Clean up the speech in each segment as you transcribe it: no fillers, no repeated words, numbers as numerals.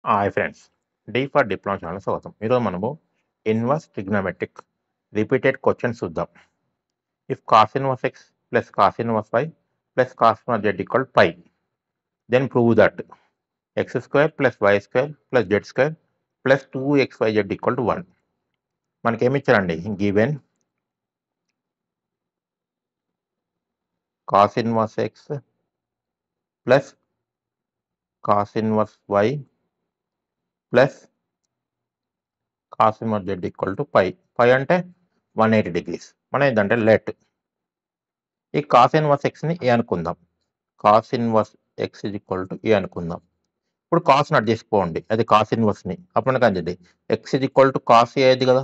Hi friends, D for diploma channel స్వాగతం. ఈరోజు మనము ఇన్వర్స్ ట్రిగ్నోమెట్రిక్ రిపీటెడ్ క్వశ్చన్స్ చూద్దాం. If cos inverse x plus cos inverse y plus cos inverse z equal pi, then prove that x square plus y square plus z square plus 2xyz equal to 1. మనకి ఏమి ఇచ్చారండి? Given cos inverse x plus cos inverse y plus cos inverse z equal to pi. Pi అంటే 180 degrees. మనం ఏంటంటే let ఈ cos inverse ఎక్స్ని a అనుకుందాం. Cos inverse x is equal to a అనుకుందాం. ఇప్పుడు కాస్ని అడ్ చేసుకోండి, అది కాస్ ఇన్వర్స్ని. అప్పుడు మనకు అండి x is equal to cos a అయింది కదా,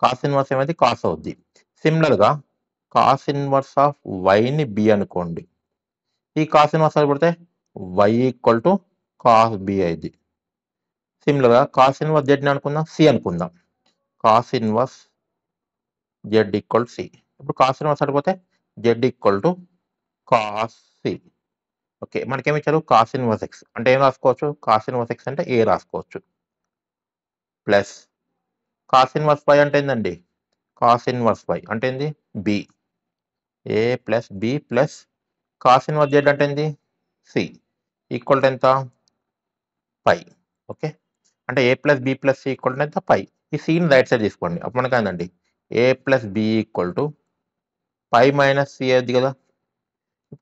కాస్ ఇన్వర్స్ ఏమైంది కాస్ అవుద్ది. సిమిలర్గా కాస్ ఇన్వర్స్ ఆఫ్ వైని బి అనుకోండి. ఈ కాస్ ఇన్వర్స్ అది పడితే y equal to cos b అయింది. సిమిలర్గా కాస్ ఇన్వర్స్ జెడ్ని అనుకుందాం, సి అనుకుందాం. Cos inverse z equal c. ఇప్పుడు కాస్ ఇన్వర్స్ అడిగిపోతే z equal to cos c. Okay, మనకేమి ఇచ్చారు? కాస్ ఇన్వర్స్ ఎక్స్ అంటే ఏం రాసుకోవచ్చు? కాస్ ఇన్వర్స్ ఎక్స్ అంటే ఏ రాసుకోవచ్చు. ప్లస్ కాస్ ఇన్వర్స్ వై అంటే ఏంటండి? కాస్ ఇన్వర్స్ వై అంటే ఏంది? B. A plus b plus cos inverse z అంటే ఏంది? సి ఈక్వల్ టు ఎంత? పై. ఓకే, అంటే a plus b plus c equal to ఎంత? పై. ఈ సిని రైట్ సైడ్ తీసుకోండి. అప్పుడు మనకి ఏంటండి? A plus b equal to pi minus c అవుద్ది కదా.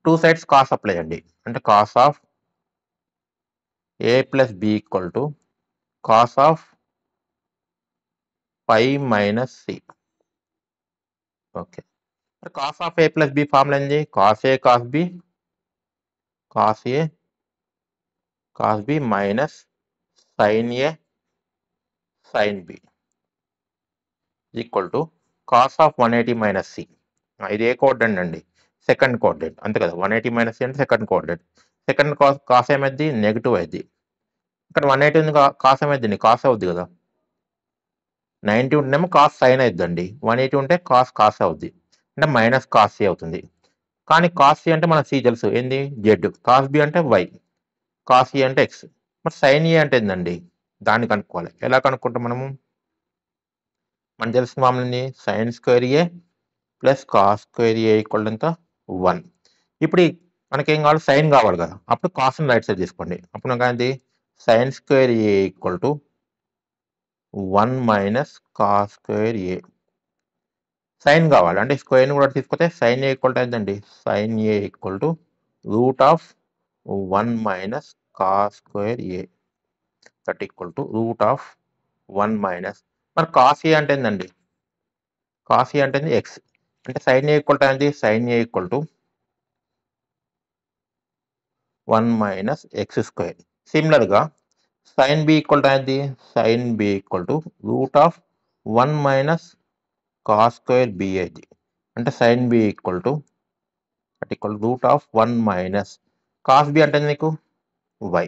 టూ సైడ్స్ కాస్ అప్లై అండి, అంటే cos of a plus b equal to cos of pi minus c. Okay, cos of a plus b formula ఏంది? Cos a cos b, cos a cos b minus sine a sine B equal to cos of 180 minus c. ఇది ఏ coordinate అండి? Second coordinate, అంతే కదా. 180 minus C అంటే second coordinate. Second cos ఏమైంది? Negative అయింది. ఇక్కడ 180 ఉంది, కాస్ ఏమైంది? కాస్ అవుద్ది కదా. 90 ఉంటేనేమో కాస్ సైన్ అవుతుందండి, 180 ఉంటే కాస్ కాస్ అవుద్ది, అంటే మైనస్ కాస్ సి అవుతుంది. కానీ కాస్ సి అంటే మన సి తెలుసు ఏంది? జెడ్. కాస్ బి అంటే వై, కాస్ ఈ అంటే ఎక్స్. మరి సైన్ ఏ అంటే ఏందండి? దాన్ని కనుక్కోవాలి. ఎలా కనుక్కుంటాం మనము? మనకు తెలిసిన మామూలు sign square A plus cos square A equal ఎంత? 1. ఇప్పుడు మనకేం కావాలి? సైన్ కావాలి కదా. అప్పుడు కాస్ని రైట్ సైడ్ తీసుకోండి. అప్పుడు నాకు ఏంటి? Sine square A equal to 1 minus cos square A. Sine కావాలి అంటే స్క్వేర్ని కూడా తీసుకుంటే సైన్ ఏ ఈక్వల్ టు ఏంటండి? Sine A equal to root of 1 minus cos square A that equal to root of 1 minus. మరి కాస్ ఏ అంటే ఏంటండి? Cos ఏ అంటే ఎక్స్, అంటే సైన్ ఏ ఈక్వల్ టు ఏంటి? Sine A equal to 1 minus x square. సిమిలర్గా sine B equal to ఏంటి? Sine B equal to root of 1 minus cos square b అయింది, అంటే sine B equal to root of 1 minus cos b అంటే నీకు y,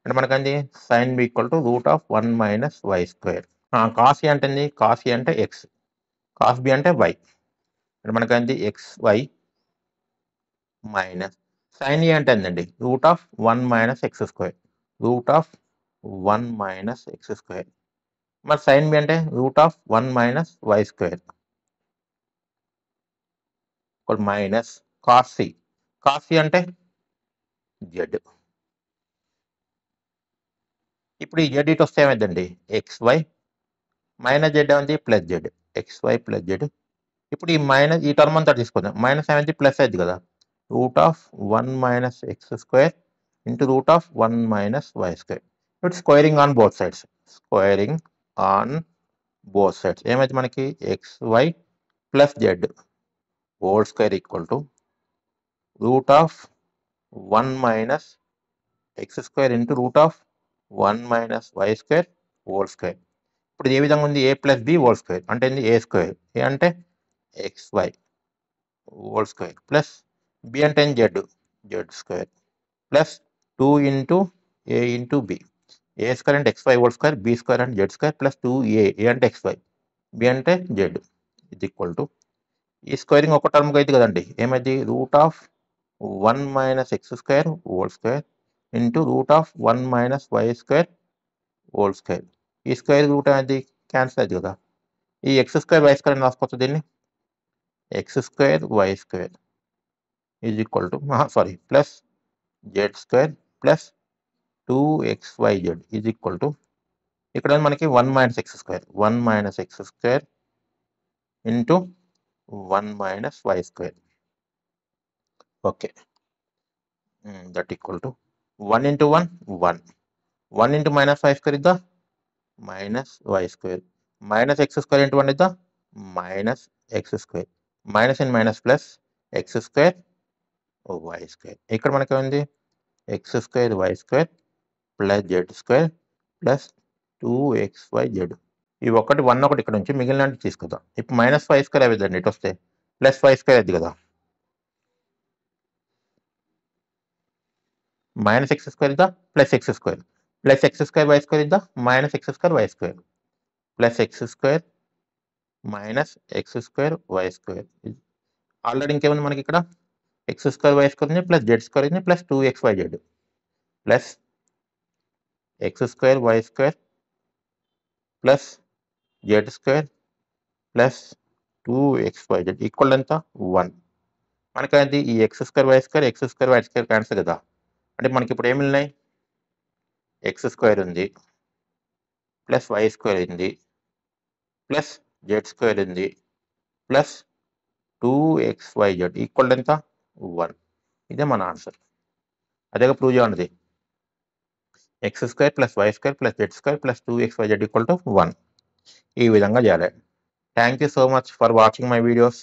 అంటే మనకండి sine B equal to root of 1 minus y square. Cos ఏ అంటే cos ఏ అంటే x, cos b అంటే y, అంటే మనకండి x y minus sine a అంటే ఏంటండి? Root of 1 minus x square, root of 1 minus x square. మరి సైన్ బి అంటే root of 1 minus y square minus cos C. Cos C అంటే z. ఇప్పుడు ఈ జెడ్ ఇటు వస్తే ఏమైందండి? ఎక్స్ వై మైనస్ జెడ్ ఏమైంది? Plus z. X y plus z. ఇప్పుడు ఈ మైనస్ ఈ టర్మ్ అంతా తీసుకుందాం. మైనస్ ఏమైంది? ప్లస్ అయింది కదా. Root of 1 minus x square into root of 1 minus y square. ఇప్పుడు squaring on both sides, squaring on both sides ఏమైంది మనకి? X y plus z whole square equal to root of 1 minus x square into root of 1 minus y square whole square. ఇప్పుడు ఏ విధంగా ఉంది? A plus b whole square అంటే ఏంది? A square. A అంటే x y whole square plus b అంటే z, z square plus 2 into a into b. A square అంటే x y whole square, b square అంటే z square plus 2a. A అంటే x y, b అంటే z ఇది equal to ఈ squaring ఒక టర్మ్కి అయితే కదండి. ఏమైంది? Root of 1 minus x square whole square into root of 1 minus y square whole square. ఈ స్క్వేర్ రూట్ అనేది క్యాన్సిల్ అవుతుంది కదా. ఈ ఎక్స్ స్క్వేర్ వై స్క్వేర్ అని రాసుకోవచ్చు దీన్ని. X square y square is equal to sorry plus z square plus 2xyz is equal to ఇక్కడ మనకి 1 minus x square 1 minus x square into 1 minus y square. Okay, that equal to 1 into 1 1 1 into minus y square ఇద్దా minus y square minus x square into 1 ఇద్దా minus x square minus in minus plus x square y square. ఇక్కడ మనకి ఏమైంది x square y square plus z square plus 2xyz. ఇవి ఒకటి 1 ఒకటి ఇక్కడ నుంచి మిగిలిన తీసుకుందాం. ఇప్పుడు మైనస్ వై స్క్వేర్ అయ్యిందండి, ఇటు వస్తే ప్లస్ వై స్క్వేర్ అది కదా. మైనస్ ఎక్స్ స్క్వేర్ ఇద్దా plus x square plus x square y square ఇద్దా minus x square y square plus x square minus x square y square. Already ఇంకేముంది మనకి ఇక్కడ ఎక్స్ స్క్వేర్ వై స్క్వేర్ ఉంది plus z square ఉంది plus 2xyz plus x square y square plus z square plus 2xyz equal ఎంత 1. మనకి అది ఈ x square y square cancel కదా. అంటే మనకి ఇప్పుడు ఏమి ఉన్నాయి ఎక్స్ స్క్వేర్ ఉంది ప్లస్ వై స్క్వేర్ ఉంది ప్లస్ జెడ్ స్క్వేర్ ఉంది ప్లస్ 2xyz ఈక్వల్ ఎంత 1. ఇదే మన ఆన్సర్. అదేగా ప్రూవ్ చేయండి. X square plus y square plus z square plus 2xyz equal to 1. ఈ విధంగా చేయాలి. Thank you so much for watching my videos.